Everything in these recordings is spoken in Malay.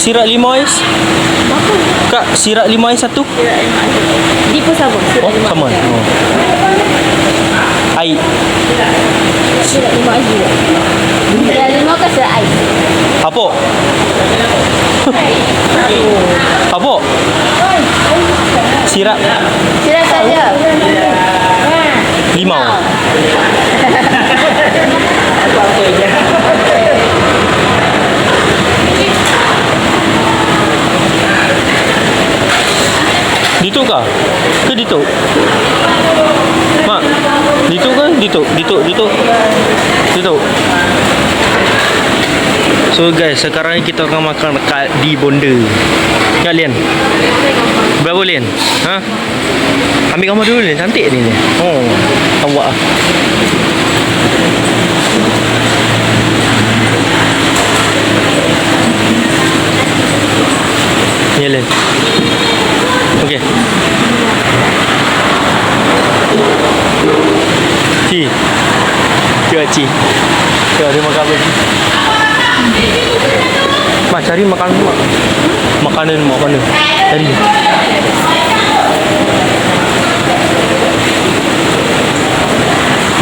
Sirap 5 ais. Kak, sirap 5 ais satu. Di pun sama. Oh, sama. Oh. Air. Sirap 5 ais juga. Sirap 5 ke sirap ais? Apa? Apa? Sirap Sirap saja. limau. Dituk kah? Ke dituk? Mak, dituk ke? Dituk. So guys, sekarang ni kita akan makan dekat di Bonda. Ya Lian? Berapa Lian? Ha? Ambil gambar dulu Lian, cantik ni. Oh, awak ah. Ya Lian. Okey. Ci. Ci. Dia makan apa? Mak cari makanan mak. Makanan. Cari.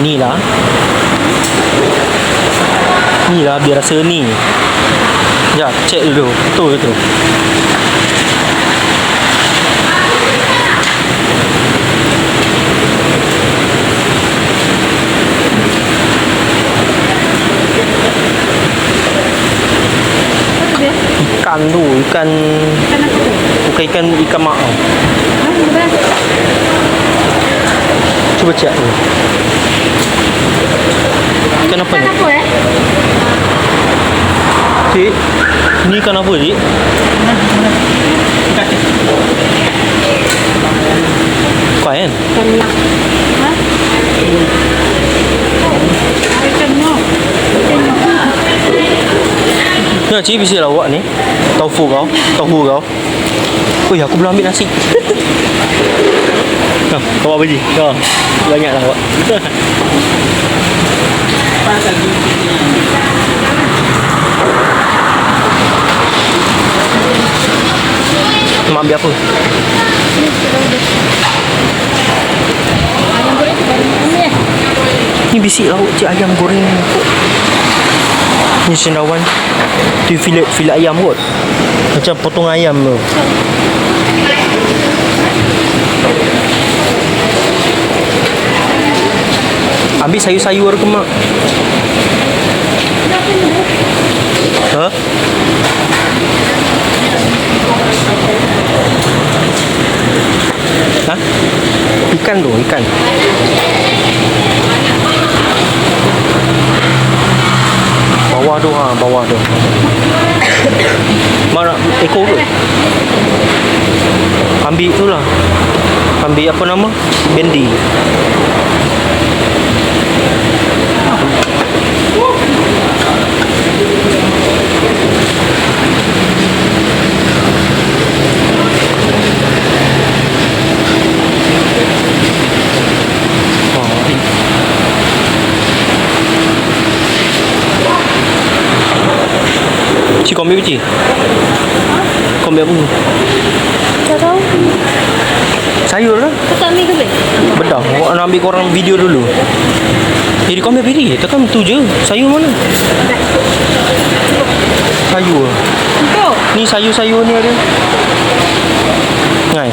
Ni lah biar rasa ni. Ya, cek dulu. Betul. Ikan tu, ikan bukan ikan mak. Cuba cek tu. Ikan apa ni? Cik, ni ikan apa cik? Kau kan? Ya, cik bisa lawak ni. Tahu kau. Oi, aku belum ambil nasi. Kau apa ji? Kau banyaklah awak. Mak ambil apa? Ni bisik lauk cik ayam goreng. Ni cendawan. Tu filet ayam kot. Macam potong ayam tu. Ambil sayur-sayur ke mak? Ha? Ha? Ikan tu, ikan. Bawah tu. Mana ekor tu? Ambil tu lah. Ambil apa nama? Bendi. Cik kau ambil apa cik? Kau ambil apa ni? Tak tahu. Sayur lah. Kau tak ambil ke boleh? Bedah. Awak nak ambil korang video dulu. Jadi kau ambil biri. Tekan tu je. Sayur mana? Sayur. Kau? Ni sayur-sayur ni ada. Ngai.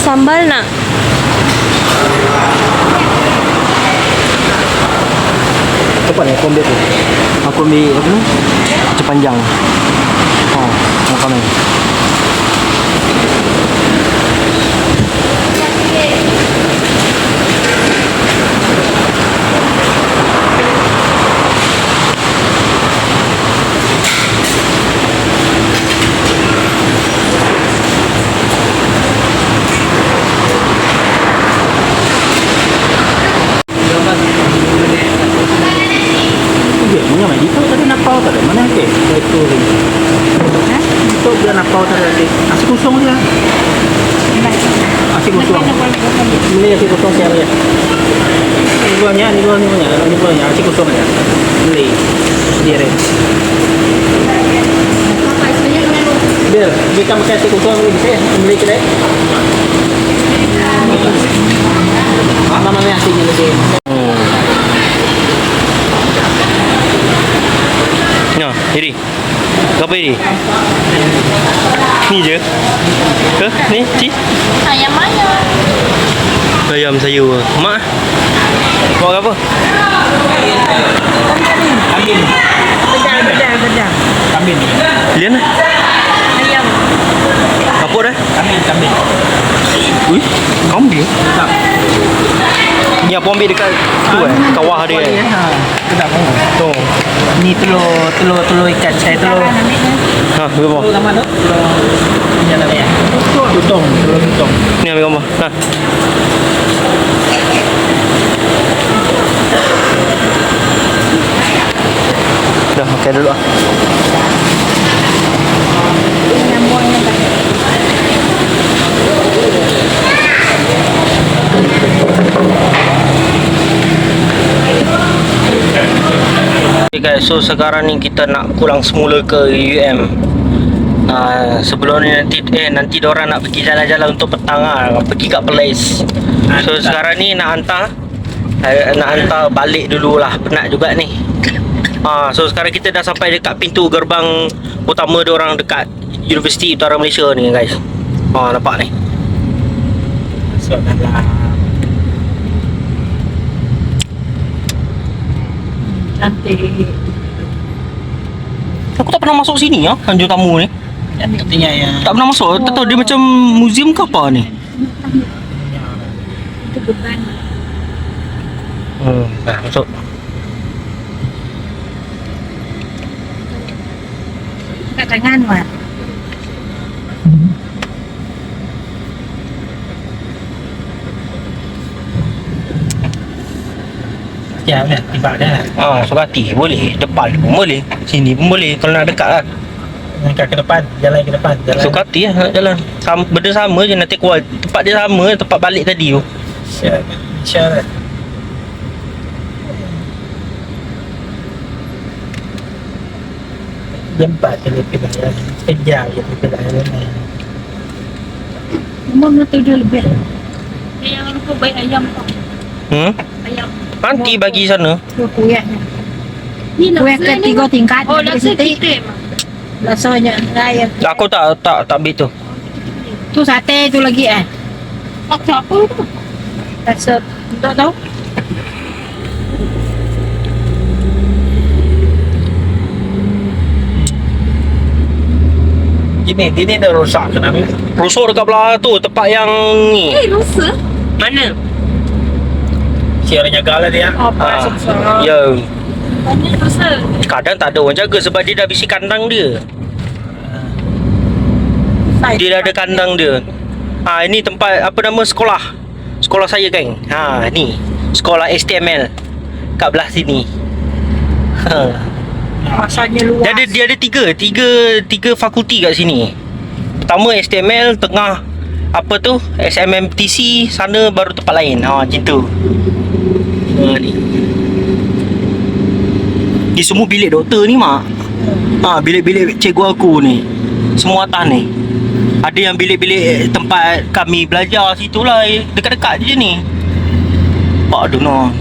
Sambal nak? Cepat ni aku ambil tu. Aku ambil apa ni? Cepanjang. Oh, makan ni. tak ada. Mana ada? Itu. Itu dia napau tadi. Nasi kosong dia. Nasi kosong. Ini nasi kosong siapa ya? Ini buahnya. Nasi kosong ya. Beli. Direct. Biar kita pakai nasi kosong bisa ya? Beli kedai. Apa namanya nasinya lagi? Nah, jadi. Apa ini? Ni je. Ni, Cik. Ayam ayam. Ayam sayur. Mak. Bawa apa? Kambing. Bedang. Kambing. Lian lah. Ayam. Apa dah? Kambing. Ui, kambing. Sedap. Ni apa ambil dekat tu kawah dia. Sedap. Tu. Ni telur ikan saya telur. Ha, ambil gambar. Telur nama tu? Telur ni apa ya? Tutong, telur tutong. Ni ambil gambar. Ha. Dah, makan dulu ah. Okay guys, so sekarang ni kita nak pulang semula ke UM. Sebelum ni nanti diorang nak pergi jalan-jalan untuk petang pergi kat place. So sekarang ni nak hantar balik dululah, penat juga ni. So sekarang kita dah sampai dekat pintu gerbang utama diorang dekat Universiti Utara Malaysia ni guys. Nampak ni. So dalam Cantik. Aku tak pernah masuk sini Tanjung Tamu ni. katanya ya. Tak pernah masuk. Tak tahu dia macam museum ke apa ni. Itu beban. Dah masuk. Kat tangan Wan. Ya, tiba dah. Suka hati boleh. Depan pun boleh. Sini pun boleh. Kalau nak dekat lah. Ke depan, jalan ke depan. Jalan. Suka hati lah nak jalan. Benda sama je nanti kuat. Tempat dia sama. Tempat balik tadi tu. Syarat. Jempat telepon layan. Kerja je telepon layan. Memang tu dia lebih. Yang lupa baik ayam tu. Ayam. Nanti bagi sana. Kuyaknya. Ni Kuih ketiga tingkat. Oh, laksa kita. Rasanya raya. Aku tak ambil tu. Tu sate tu lagi Laksa apa tu? Rasa tak tahu. Ini dah rosak kenapa? Rusuk dekat belah tu. Tempat yang ni. Lusa. Mana? Siapa jaga lah dia? Apa susah. Ya. Banyak lusa. Kadang tak ada orang jaga sebab dia dah bisi kandang dia. Dia dah ada kandang dia. Ini tempat apa nama sekolah. Sekolah saya kan. Ni. Sekolah STML. Kat belah sini. Rasanya luas. Dia ada tiga fakulti kat sini. Pertama STML, tengah apa tu? SMMTC, sana baru tempat lain. Macam tu. Ni semua bilik doktor ni mak. Bilik-bilik cikgu aku ni. Semua atas ni. Ada yang bilik-bilik tempat kami belajar situ lah. Dekat-dekat je ni. Pak tu no.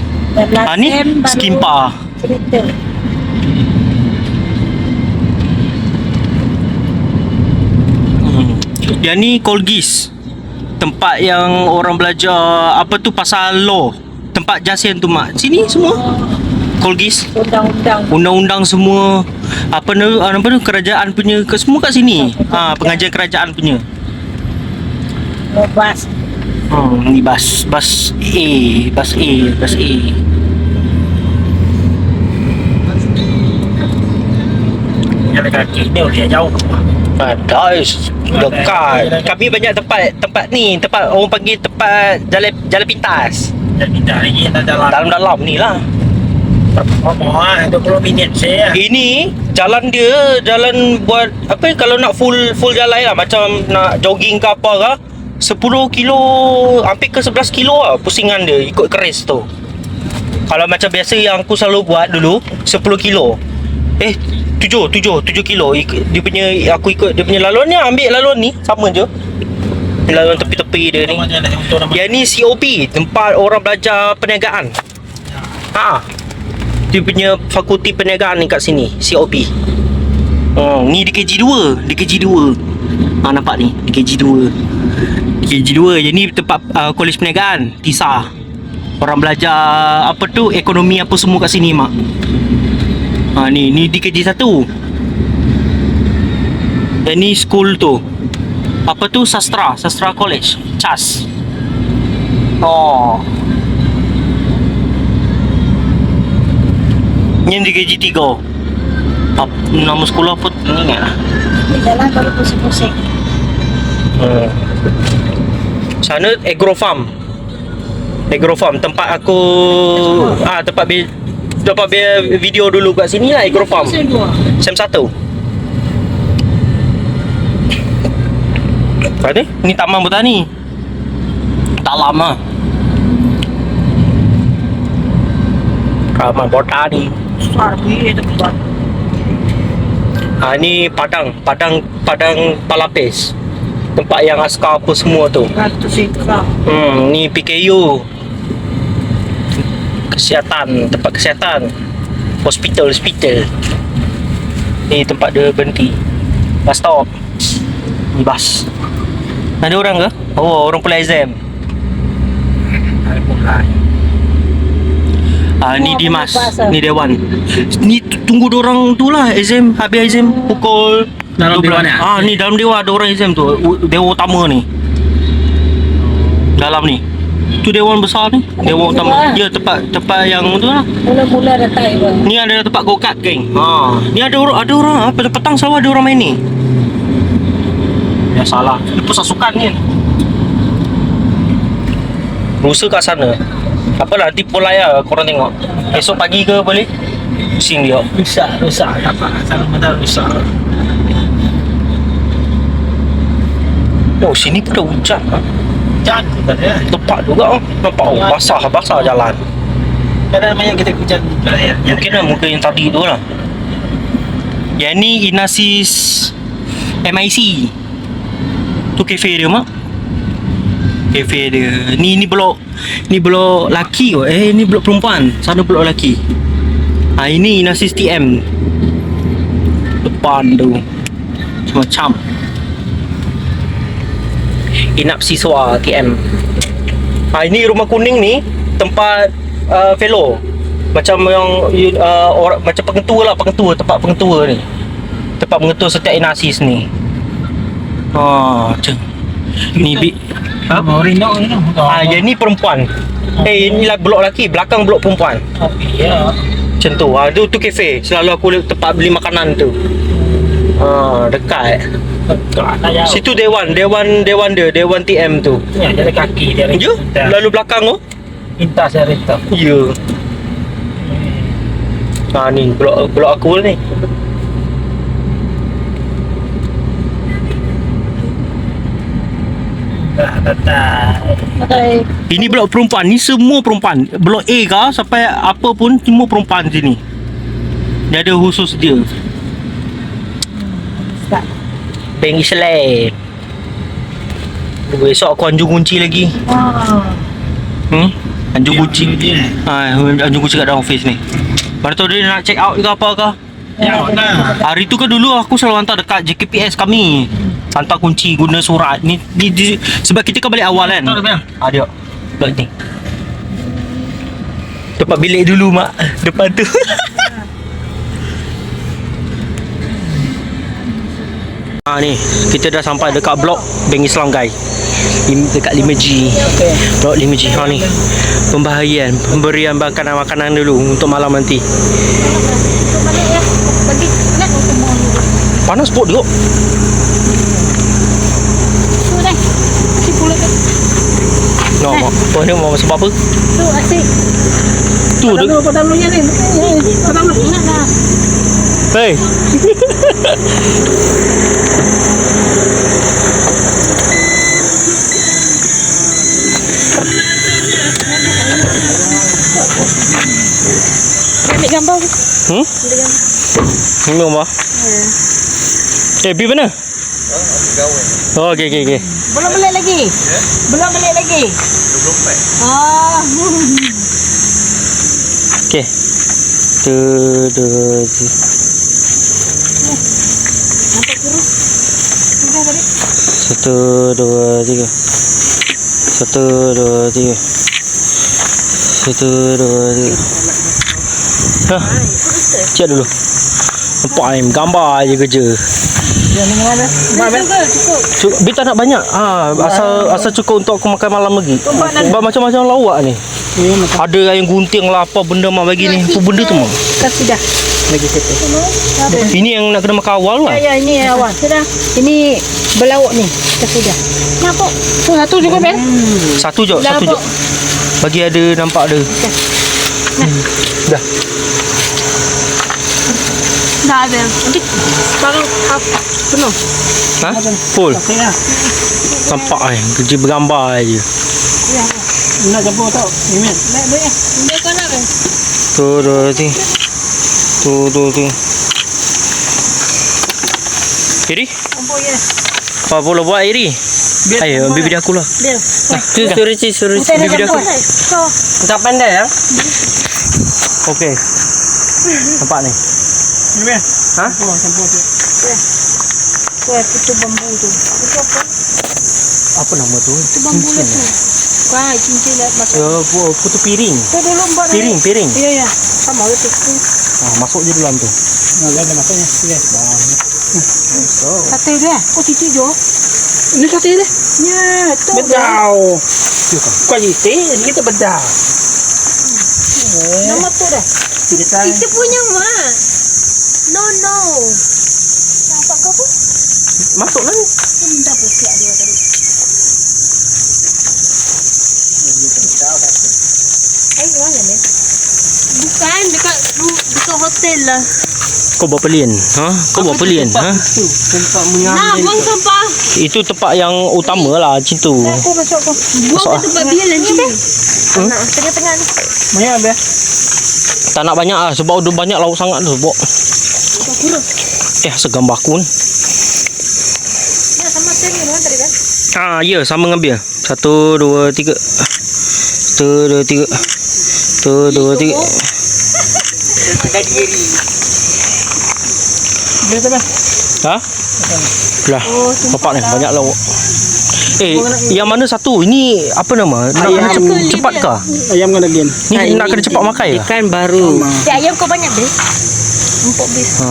Ni skimpa. Cerita. Yang ni Colgis. Tempat yang orang belajar apa tu pasal law. Tempat jasian tu mak. Sini semua. Colgis. Undang-undang semua. Apa tu kerajaan punya semua kat sini. Pengajian kerajaan punya. Bas. Ni bas A. Jalan kaki ni dia jauh. Dekat. Kami banyak tempat ni, tempat orang panggil tempat jalan pintas. Dan minta lagi tak jalan. Dalam ni lah. Oh, 20 minit saya. Ini jalan dia, jalan buat apa kalau nak full jalan lah, macam nak jogging ke apa ke, 10 kilo hampir ke 11 kilo lah pusingan dia ikut keris tu. Kalau macam biasa yang aku selalu buat dulu 10 kilo. 7 kilo dia punya, aku ikut dia punya laluan ni, ambil laluan ni sama je. Laluan tepi-tepi dia ni. Yang ni COP, tempat orang belajar perniagaan. Dia punya fakulti perniagaan ni kat sini, COP. Ni DKG 2. Nampak ni, DKG 2. Jadi ni tempat kolej perniagaan, TISA. Orang belajar apa tu, ekonomi apa semua kat sini, mak. Ni DKG 1. Dan ni school tu. Apa tu, Sastra College, CAS. Ni DKG 3. Nama sekolah apa tu ni ingat lah. Jalan baru pusing-pusing. Sana Agro Farm tempat aku tempat video dulu kat sini lah, Agro Farm. Sem 1. Ada? Ni taman botani. Tak lama. Taman botani. Sorry, itu buat. Ni padang palapis. Tempat yang askar apa semua tu. Itu sih kau. Ni PKU. Tempat kesihatan. Hospital. Ni tempat dia berhenti. Bus stop. Ni bus. Ada orang ke? Orang pula exam. Ni Dimas, ni Dewan. Ni tunggu dorang tu lah exam, habis exam pukul Dalam 12. dewan ya? Ni dalam dewan ada orang exam tu. Dewan utama ni. Dalam ni. Tu dewan besar ni. Dewan utama. Ya, tempat yang tu lah. Mula-mula datang ibu. Ni ada tempat go-kart, geng. Ni ada orang petang selalu ada orang main ni. Ya salah. Ni pusat sukan ni. Rusa kat sana. Apalah, nanti polai lah korang tengok. Esok pagi ke boleh? Pusing dia. Rusak dapat. Salah mata rusak. Sini pun dah hujan. Hujan juga ya. Tepat juga. Nampak basah jalan. Kadang banyak kita hujan. Mungkin lah muka yang tadi tu lah. Yang ni Inasis MIC. Tu kafe dia, mak. Kafe dia. Ni blok laki kot. Ni blok perempuan. Sana blok laki. Ini Inasis TM. Depan tu macam Inap siswa TM. Ini rumah kuning ni tempat fellow. Macam yang macam pengetua, tempat pengetua ni. Tempat pengetua setiap Inasis ni. Macam ni Mau rindu ni. yang ni perempuan. Inilah blok lelaki, belakang blok perempuan. Ya. Macam tu. Tu kafe. Selalu aku tempat beli makanan tu. Dekat. Situ Dewan TM tu. Ya, jalan kaki dia. Ya, lalu belakang tu. Minta saya reta. Ya. Ni blok aku ni. Ini blok perempuan. Ni semua perempuan. Blok A ke sampai apa pun semua perempuan sini. Dia ada khusus dia. Bank Islam. Besok aku anjung kunci lagi. Anjung kunci. Anjung kunci kat dalam office ni. Baru tahu dia nak check out ke apa ke. Ya, nah. Hari tu kan dulu aku selalu hantar dekat JKPS kami. Hantar kunci guna surat. Ni sebab kita kan balik awal kan. Ada. Blok ni. Tempat bilik dulu, mak. Depan tu. Ni kita dah sampai dekat blok Bank Islam, guys. Dekat 5G. Blok 5G. Ni pemberian makanan dulu untuk malam nanti. Panas pot dia. No, Oh ni mau sebab apa? Tu asyik. Tu tu. Padalunya ni. Padalu. Ingat lah. Hei. Ambil gambar tu. Hmm? Ini apa? Pergi mana? Oh, okey. Belum balik lagi. Belum balik lagi. 24. Ah. Okey. Tu. Nampak kurus. Sudah balik. 1, 2, 3. 1, 2, 3. 1, 2, 3. Hah? Cek dulu. Nampak ni gambar je kerja. Cukup. Beta nak banyak. Asal cukup untuk aku makan malam lagi. Sebab macam-macam lawak ni. Ada ayam gunting lah apa benda mak bagi ni. Apa benda tu mak? Sudah. Lagi satu. Ini yang nak kena makan awal lah. Ya, ini awal. Sudah. Ini belawak ni. Sudah. Nampak? Tu satu juga Ben. Satu je. Bagi ada nampak ada. Dah. Dah ada. Nanti sekarang apa? Penuh. Ha? Full. Okey lah. Nampak kerja bergambar je. Ya. Nak campur tau. Ini. Baik boleh. Dia kau nak Ben. Tu. Iri? Campur je. Apa boleh buat Iri? Ayo, bibi aku lah. Dia. Suruh bibi aku. Tak pandai ya? Okey. Nampak ni. Ini. Ha? Campur tu. Wah, putu bambu tu. Itu apa? Apa nama tu? Putu bambu lah tu. Wah, cincin lah masuk. Putu piring. Tu dulu mbak. Piring. Ya, ya. Sama lah tu. Masuk je dalam tu. Nah, ada masuknya. Okey. Sate dia. Kau cincin je. Ini sate dia. Ya, tu. Bedau. Kau jadi kita bedau. Nama tu dah. Itu punya mak. No. Nampak kau pun? Masuk lah ni. Minta pusiak dia tadi. Mana ni? Bukan dekat hotel lah. Kau bawa pelian. Ha? Kau bawa pelian. Ha? Tempat Nah, buang sampah. Itu tempat yang utama lah macam tu. Aku masuk kau. Buang ke tempat biar nanti. Tengah-tengah ni. banyak ada. Tak nak banyak lah sebab udah banyak lauk sangat tu. Bawa. Segambar aku ni. Ya, sama saya ni tadi kan? Ya, sama dengan biar. 1, 2, 3. 1, 2, 3. 1, 2, 3. Bila tu bang? Ha? Lah. Nampak ni banyak lauk. Yang mana satu? Ini apa nama? Nak cepat kah? Ayam dengan daging. Ni nak kena cepat makan ya? Ikan baru. Si ayam kau banyak deh. Empuk bis.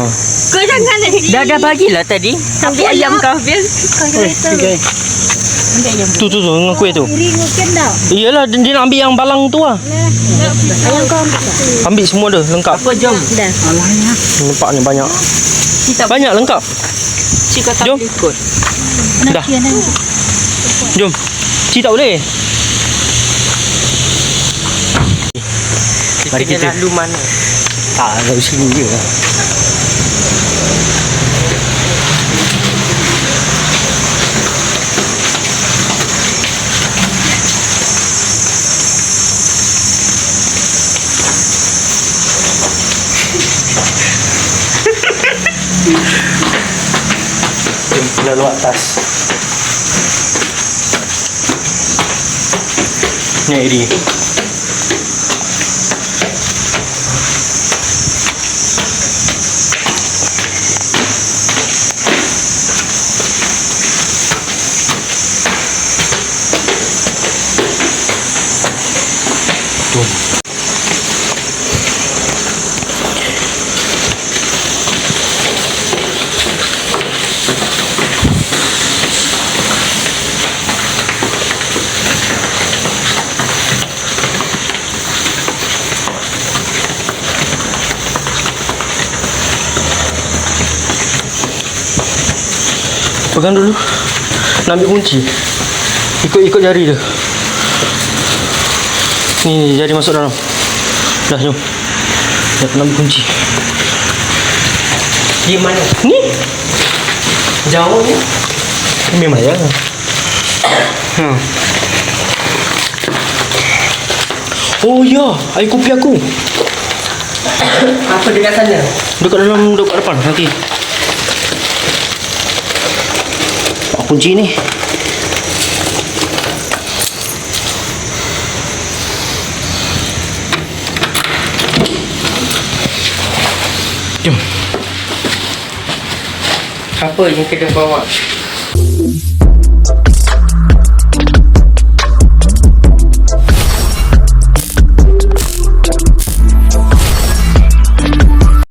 Kau jangan lagi. Dah bagilah tadi. Ambil ayam kau biar. Kau kereta. Okey. Ambil ayam. Tu dengan kuih tu. Ring mungkin dah. Iyalah dia nak ambil yang balang tu lah. Ayam kau ambil. Ambil semua dah lengkap. Apa jom? Dah. Alahnya. Nampak ni banyak. Kita Banyak lengkap. cik tak Jom. boleh ikut. Dah. Jom. Cik tak boleh. Mari kita. Lalu mana? Lalu sini je lah. Lalu atas. Ni Iri. Pegang dulu. Nak ambil kunci. Ikut jari dia. Ni jadi masuk dalam. Dah jom. Dah kena kunci. Di mana? Ni. Jauh ni. Ni memang ya. Oh ya, air kopi aku. Apa dekat sana? Dekat dalam, dekat depan nanti. Pak kunci ni. Jom. Apa yang kena bawa?